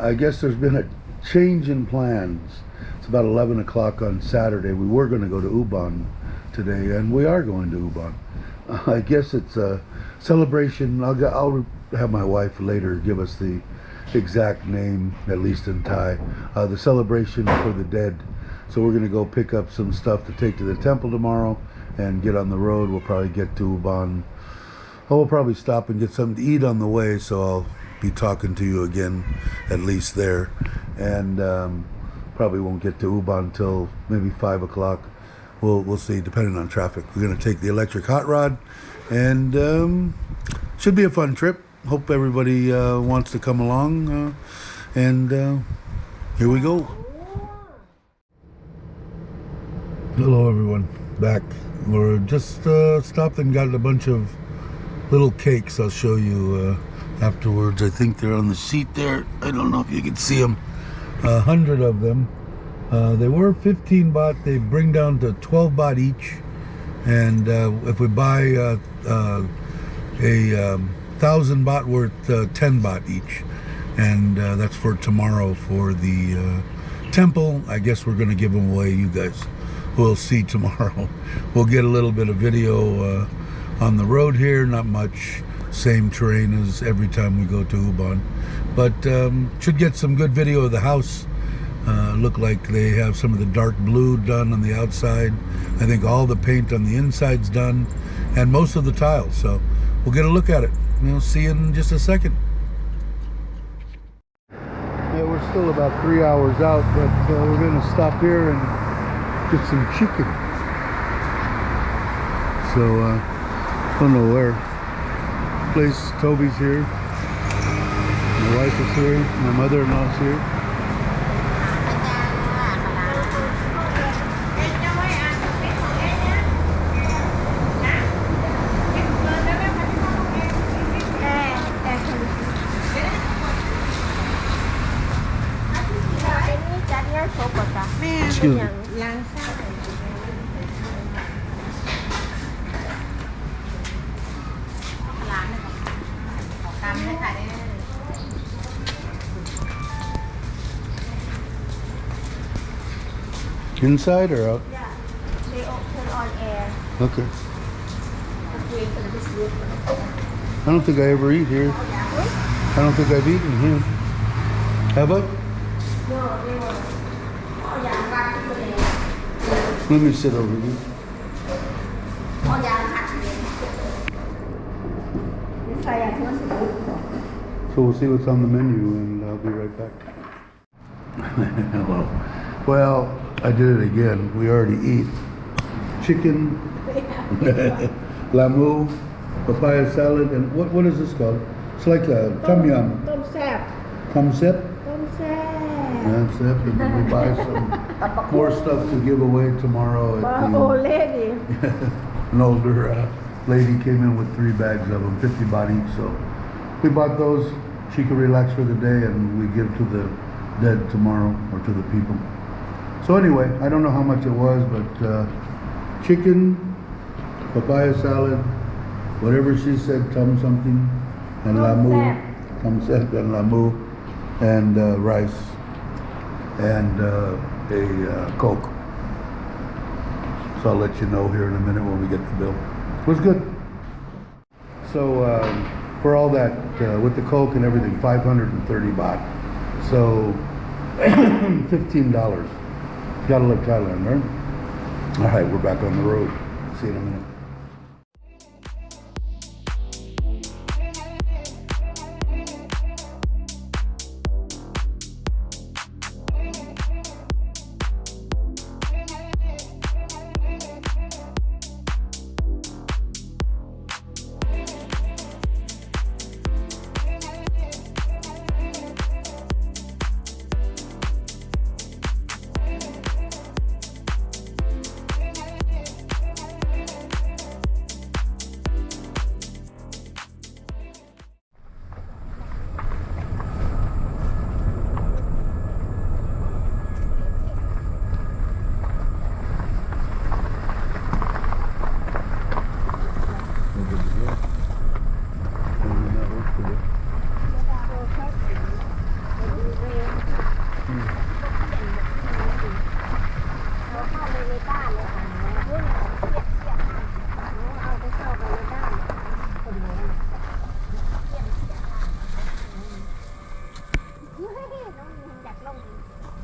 I guess there's been a change in plans. It's about 11 o'clock on Saturday. We were going to go to Ubon today, and we are going to Ubon. I guess it's a celebration. I'll have my wife later give us the exact name, at least in Thai. The celebration for the dead. So we're going to go pick up some stuff to take to the temple tomorrow and get on the road. We'll probably get to Ubon. Oh, we'll probably stop and get something to eat on the way, so I'll be talking to you again, at least there. And probably won't get to Ubon until maybe 5 o'clock. We'll see, depending on traffic. We're going to take the electric hot rod, and should be a fun trip. Hope everybody wants to come along, and here we go. Hello everyone, back. We're just stopped and got a bunch of little cakes. I'll show you afterwards. I think they're on the seat there. I don't know if you can see them. 100 of them. They were 15 baht. They bring down to 12 baht each. And if we buy a 1,000 baht worth, 10 baht each. And that's for tomorrow for the temple. I guess we're going to give them away. You guys will see tomorrow. We'll get a little bit of video on the road here. Not much. Same terrain as every time we go to Ubon. But should get some good video of the house. Look like they have some of the dark blue done on the outside. I think all the paint on the inside's done, and most of the tiles. So we'll get a look at it. We'll see you in just a second. Yeah, we're still about 3 hours out, but we're going to stop here and get some chicken. So I don't know where. Place Toby's here. My wife is here. My mother-in-law's here. Excuse me. Inside or out? Yeah, they open on air. Okay. I don't think I ever eat here. I don't think I've eaten here. Have I? No, they were. Oh, yeah, back today. Let me sit over here. Oh, yeah, it's So we'll see what's on the menu, and I'll be right back. Hello. Well, I did it again. We already eat chicken, lamu, papaya salad, and what is this called? It's like a tom yum. Tom sap. Tom sep? Tom sap. That's it. And then we buy some more stuff to give away tomorrow at the old lady. an older lady came in with 3 bags of them, 50 baht each. So we bought those. She could relax for the day, and we give to the dead tomorrow, or to the people. So anyway, I don't know how much it was, but chicken, papaya salad, whatever she said, tom something, and lamu, tom sep and lamu, and rice, and a Coke. So I'll let you know here in a minute when we get the bill. It was good. So for all that, with the Coke and everything, 530 baht. So $15. Gotta love Thailand, right? All right, we're back on the road. See you in a minute.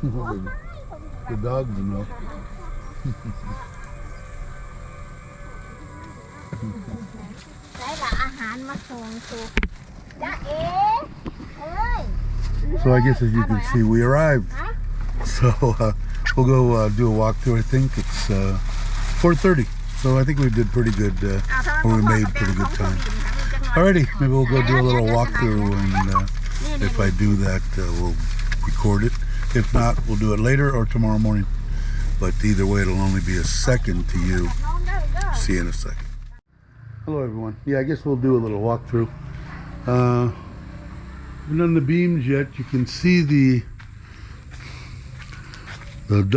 The dogs know. ได้ละอาหารมาส่งสุกจ้าเอ๋เอ้ย So I guess as you can see, we arrived. So we'll go do a walkthrough. I think it's 4:30. So I think we did pretty good. Or we made pretty good time. Alrighty, maybe we'll go do a little walkthrough, and if I do that, we'll record it. If not, we'll do it later or tomorrow morning. But either way, it'll only be a second to you. See you in a second. Hello, everyone. Yeah, I guess we'll do a little walkthrough. Haven't done the beams yet. You can see the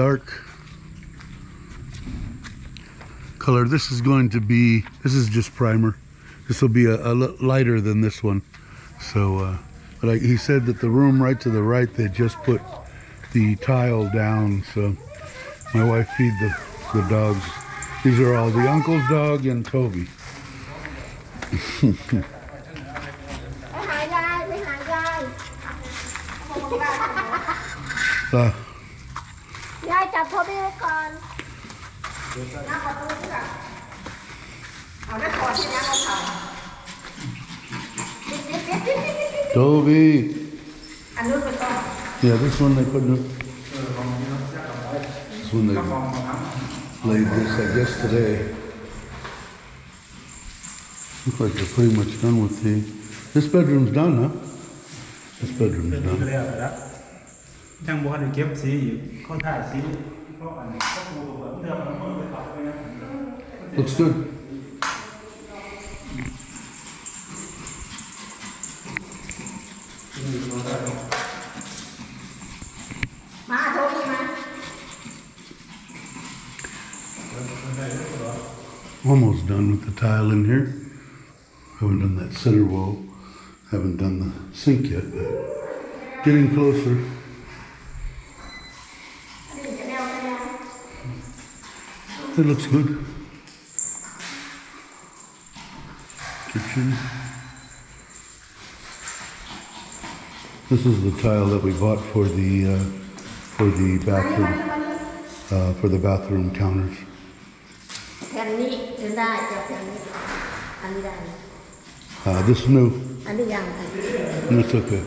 dark color. This is going to be, this is just primer. This will be a lighter than this one. So, but he said that the room right to the right, they just put the tile down. So my wife feed the dogs. These are all the uncle's dog and Toby. ไปหายายไปหายายยายจับโทบี้ไว้ก่อนน้ำประตูเพื่อเอาได้ถอดที่น้ำเอาเขา Toby. อันนู้นไปก่อน Yeah, this one they put in. This one they laid this, I guess, today. Looks like they're pretty much done with the. This bedroom's done, huh? This bedroom's done. ช่างบัวได้เก็บสีเขาถ่ายสีเพราะอันนี้เขาดูแบบเดิมมันไม่ตัดไปนะ Looks good. มาโทบี้มา Almost done with the tile in here. Haven't done that center wall. Haven't done the sink yet, but getting closer. It looks good. Kitchen. This is the tile that we bought for the bathroom, for the bathroom counters. แผ่นนี้จะได้จากแผ่นนี้อันนี้ได้ This new. อันนี้ยัง That's okay.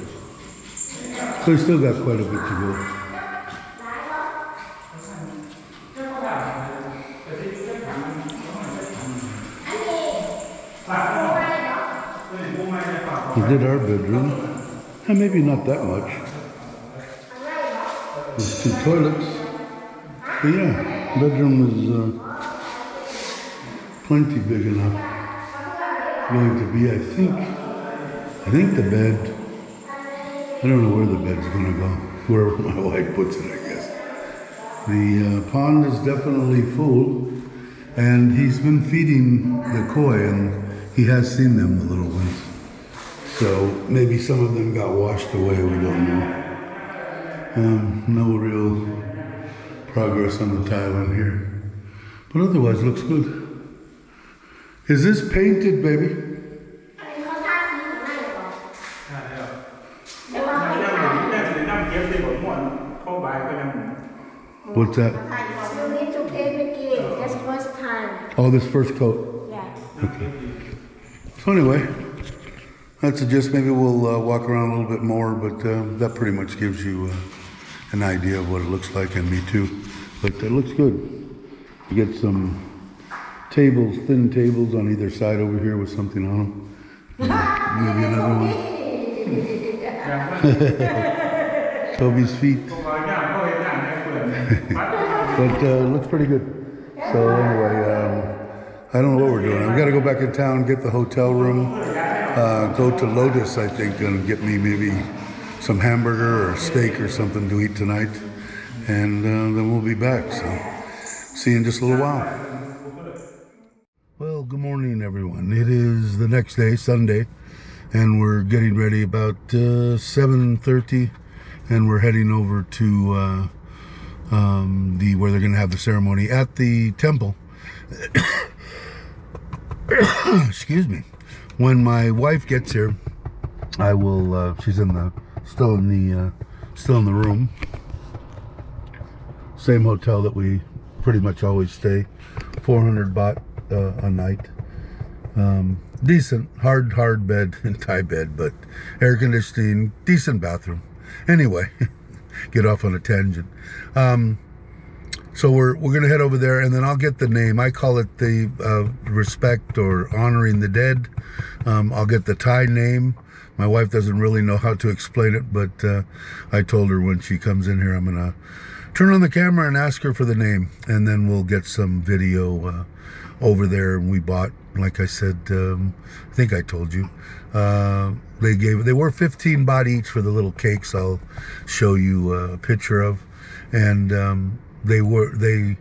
So we still got quite a bit to go. We did our bedroom. Maybe not that much. There's 2 toilets. But yeah, bedroom is plenty big enough. Going to be, I think the bed, I don't know where the bed's going to go. Wherever my wife puts it, I guess. The pond is definitely full, and he's been feeding the koi, and he has seen them, the little ones. So maybe some of them got washed away, we don't know. No real progress on the tile in here. But otherwise looks good. Is this painted, baby? อันนี้เขาทาสีอยู่ไหนหรอ ใช่แล้ว เดี๋ยวว่า แม่จะได้นั่งเก็บได้หมดหมดเข้าใบก็ยัง What's that? You need to paint again. That's first time. Oh, this first coat. Yeah. So anyway, that's a gist. Maybe we'll walk around a little bit more, but that pretty much gives you an idea of what it looks like, and me too. But it looks good. You get some tables, thin tables on either side over here with something on them. Maybe another one. Toby's feet. เข้าใบย่างเข้าไปย่างให้เปลือก But looks pretty good. So anyway, I don't know what we're doing. I've got to go back in town, get the hotel room, go to Lotus, I think, and get me maybe some hamburger or steak or something to eat tonight. And then we'll be back. So see you in just a little while. Well, good morning, everyone. It is the next day, Sunday, and we're getting ready about 7:30, and we're heading over to where they're going to have the ceremony at the temple. Excuse me. When my wife gets here, I will. She's still in the room. Same hotel that we pretty much always stay. 400 baht a night. Decent, hard bed and Thai bed, but air conditioning, decent bathroom. Anyway, get off on a tangent. So we're gonna head over there, and then I'll get the name. I call it the respect or honoring the dead. I'll get the Thai name. My wife doesn't really know how to explain it, but I told her when she comes in here, I'm gonna turn on the camera and ask her for the name, and then we'll get some video over there. And we bought, like I said, I think I told you, they were 15 baht each for the little cakes. I'll show you a picture of, and they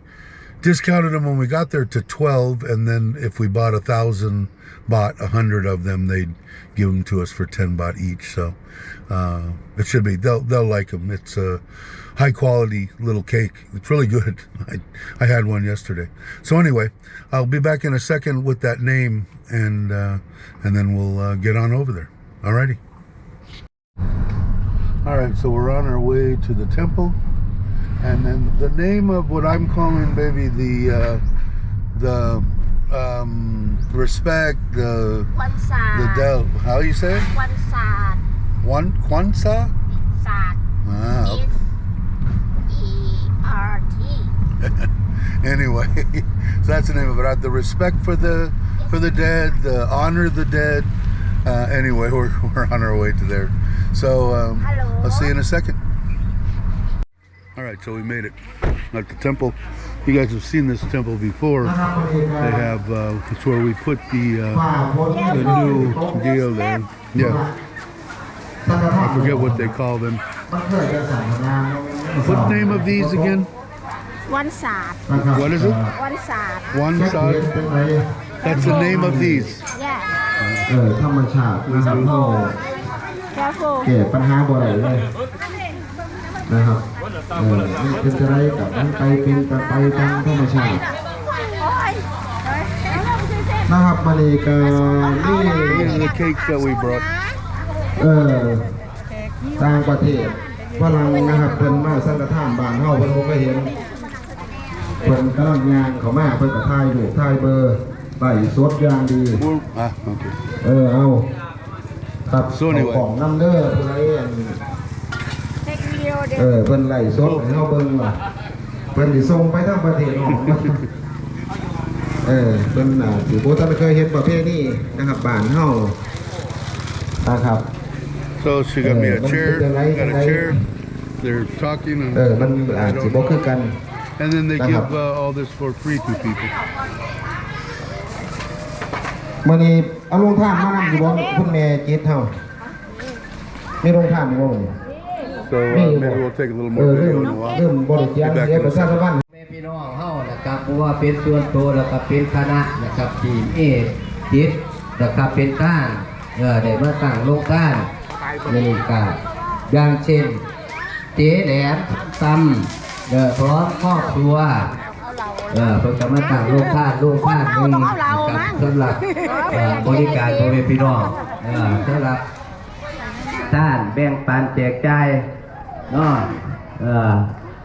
discounted them when we got there to 12, and then if we bought 1,000 baht, 100 of them, they'd give them to us for 10 baht each. So it should be, they'll like them. It's a high quality little cake. It's really good. I had one yesterday. So anyway, I'll be back in a second with that name, and then we'll get on over there. Alrighty. All right, so we're on our way to the temple, and then the name of what I'm calling, baby, the respect, the del. How you say it? Kwanzaa. Ah, okay. Anyway, so that's the name of it. The respect for the dead, the honor the dead. Anyway, we're on our way to there. So I'll see you in a second. All right, so we made it at the temple. You guys have seen this temple before. They have it's where we put the new deal there. Yeah, I forget what they call them. What name of these again? One side. What is it? One side. One side. That's the name of these. Yeah. ธรรมชาตินะครับเขา Careful. แก้ปัญหาบ่ได้เลยนะครับเป็นจะไรกับมันไปเป็นไปตามธรรมชาตินะครับมาเลกานี่ These are the cakes that we brought. ต่างประเทศฝรั่งนะครับเพิ่นมาสังฆทานบ้านเฮาเพิ่นบ่เคยเห็นเพิ่นกำลังย่างเข้ามาเพิ่นก็ถ่ายรูปถ่ายเบอร์ใส่สดอย่างดี Okay. เอาครับของน้ำเด้อผู้ใด Take video เพิ่นไล่สดให้เฮาเบิ่งว่าเพิ่นสิส่งไปทางประเทศของเพิ่นสิบ่ทันเคยเห็นประเภทนี้นะครับบ้านเฮานะครับ So she got me a chair. Got a chair. They're talking and มันอาจสิบ่คือกัน and then they give all this for free to people. มื้อนี้เอาลงทานมานำอยู่บ่คุณแม่จิตเฮามีลงทานอยู่บ่ So maybe we'll take a little more video in a while. เริ่มบ่ได้เขียนเดี๋ยวประชาสัมพันธ์ แม่พี่น้องเฮานะครับเพราะว่าเป็นส่วนตัวแล้วก็เป็นคณะนะครับทีมจิตนะครับเป็นก้านได้มาตั้งโรงก้านนี่ก็อย่างเช่นเจ๊แหลมซ้ำพร้อมครอบครัวเพิ่นก็มาตั้งโรงก้านหนึงนะครับสำหรับบริการพ่อแม่พี่น้องสำหรับด้านแบ่งปันแจกจ่ายเนาะ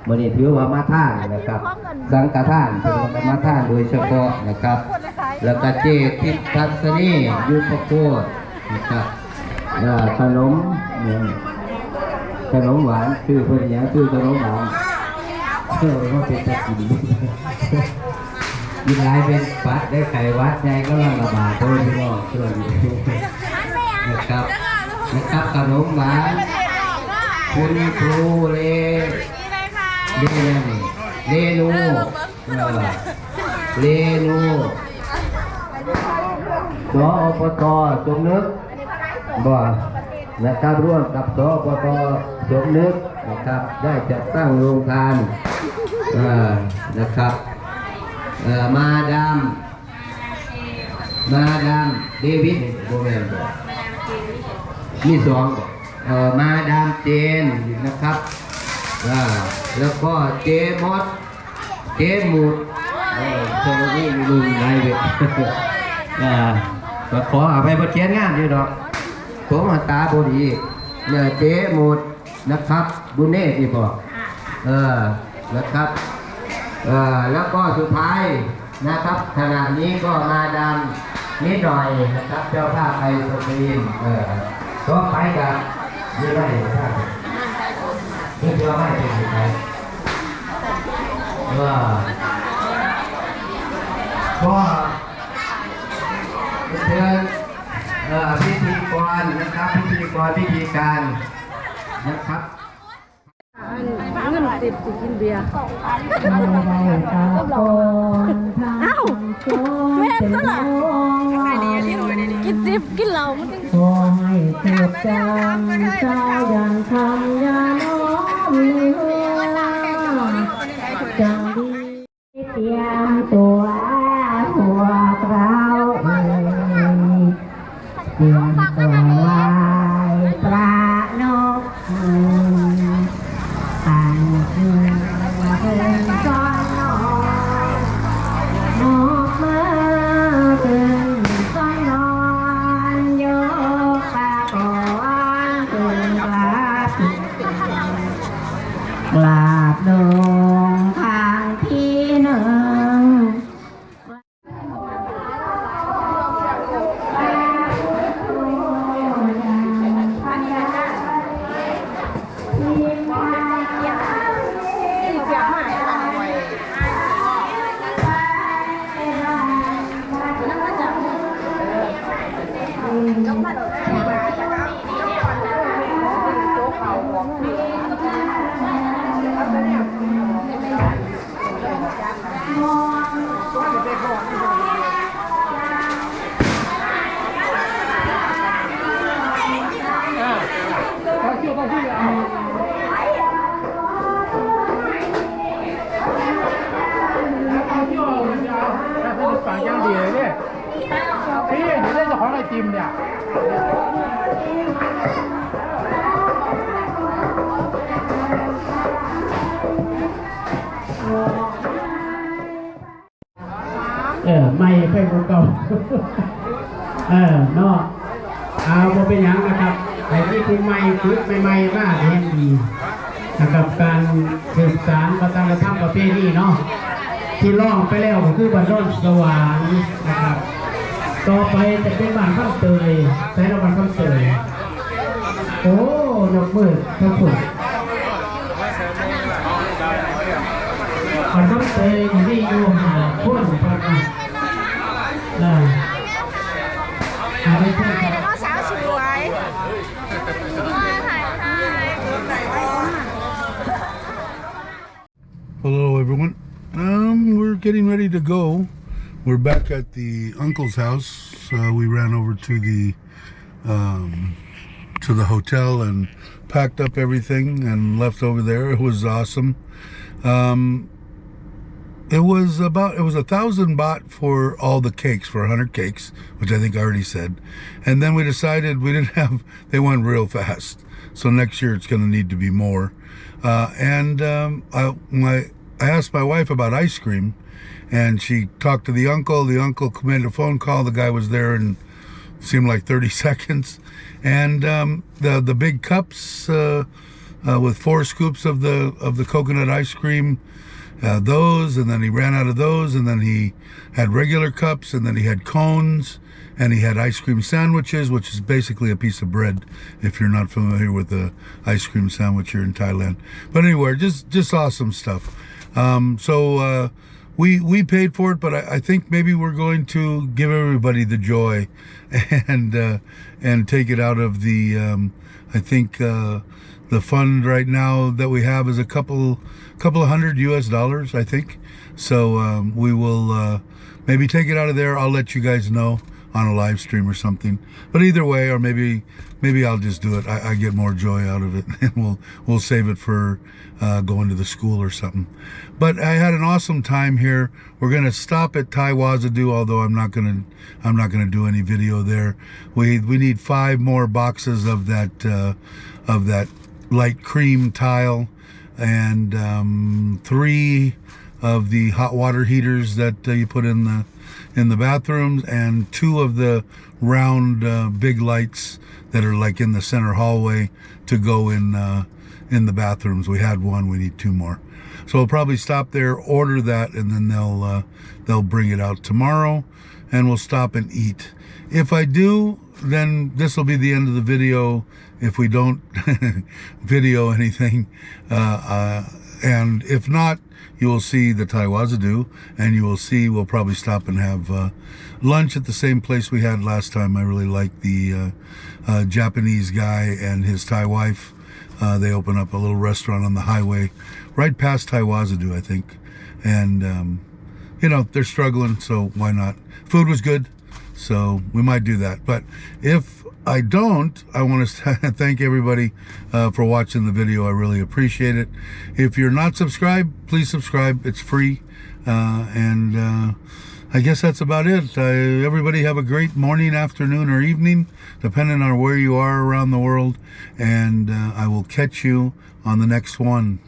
มื้อนี้ถือว่ามาท่านนะครับสังฆทานเป็นมาท่านโดยเฉพาะนะครับแล้วก็เจทิพทัศนียุพโคตรนะครับขนมหวานชื่อเพิ่นหยังชื่อขนมหวานว่าเป็นตะกินยินหลายเป็นปัดได้ไขวัดใหญ่ก็ลังระบาดโดยพี่น้องช่วยนะครับขนมหวานคุณครูเลนูสปต.สมนึกบ่นะครับร่วมกับสปต.สมนึกนะครับได้จัดตั้งโรงทานนะครับมาดามเดวิดโบแมนมีสองมาดามเจนนะครับแล้วก็เจมดเจมูดเจ้าหน้าที่ลุงนายเวทก็ขออภัยประเทียนงานด้วยดอกผมตาบดีเจมูดนะครับบุญเน่ที่บอก นะครับแล้วก็สุดท้ายนะครับขณะนี้ก็มาดำนิดหน่อยนะครับเจ้าภาพไอศกรีมก็ไปกับนี่ได้ครับนี่เจ้าไม่เป็นไรก็เชิญพิธีกรนะครับพิธีกรพิธีการนะครับเงิน10สิกินเบียร์อ้าวแม่ก็เหรอกิน10กินเหล้ามันขอให้เกิดจำใจยันคำยาน้อมในหัวจังดีเตรียมตัวหัวเราเตรียมตัวไว้ปลานกอ่านคืนซ้อนนกมาเป็นซ้อนนอนโยกปากก่อนตื่นกราบลงทางที่หนึ่งฝากยังดีเลยเนี่ยพี่เดี๋ยวได้เจ้าของไอติมเนี่ยไม่เพ่งเก่าเนาะบ่เป็นหยังนะครับไอ้ที่คุณไม่ฝึกใหม่ๆมากเห็นดีนะครับการสืบสานวัฒนธรรมประเพณีเนาะที่ล่องไปแล้วก็คือบ้านโนนสว่างนะครับต่อไปจะเป็นบ้านข้ามเตยใช้เราบ้านข้ามเตยโอ้ยกมือทั้งสุดบ้านข้ามเตยที่อยู่หาพุ่นพระไม่ใช่ครับ ก็สาวสวย Hello, everyone. We're getting ready to go. We're back at the uncle's house. We ran over to the hotel and packed up everything and left over there. It was awesome. It was 1,000 baht for all the cakes, for 100 cakes, which I think I already said. And then we decided they went real fast. So next year it's going to need to be more. I asked my wife about ice cream, and she talked to the uncle. The uncle made a phone call. The guy was there in seemed like 30 seconds. And the big cups with 4 scoops of the coconut ice cream, those, and then he ran out of those, and then he had regular cups, and then he had cones, and he had ice cream sandwiches, which is basically a piece of bread if you're not familiar with the ice cream sandwich here in Thailand. But anyway, just awesome stuff. So we paid for it, but I think maybe we're going to give everybody the joy and take it out of the I think the fund right now that we have is a couple of $100 US, I think. So we will maybe take it out of there. I'll let you guys know on a live stream or something. But either way, or maybe I'll just do it. I get more joy out of it, and we'll save it for going to the school or something. But I had an awesome time here. We're gonna stop at Thai Wazadu, although I'm not gonna do any video there. We need 5 more boxes of that light cream tile, and 3 of the hot water heaters that you put in the bathrooms, and 2 of the round big lights that are like in the center hallway to go in in the bathrooms. We had one, we need 2 more. So we'll probably stop there, order that, and then they'll bring it out tomorrow, and we'll stop and eat. If I do, then this will be the end of the video. If we don't video anything, and if not, you will see the Taiwazadu, and you will see we'll probably stop and have lunch at the same place we had last time. I really like the Japanese guy and his Thai wife. They open up a little restaurant on the highway right past Taiwazadu, I think. And, you know, they're struggling, so why not? Food was good, so we might do that. But if I don't, I want to thank everybody for watching the video. I really appreciate it. If you're not subscribed, please subscribe. It's free. I guess that's about it. Everybody have a great morning, afternoon, or evening, depending on where you are around the world. And I will catch you on the next one.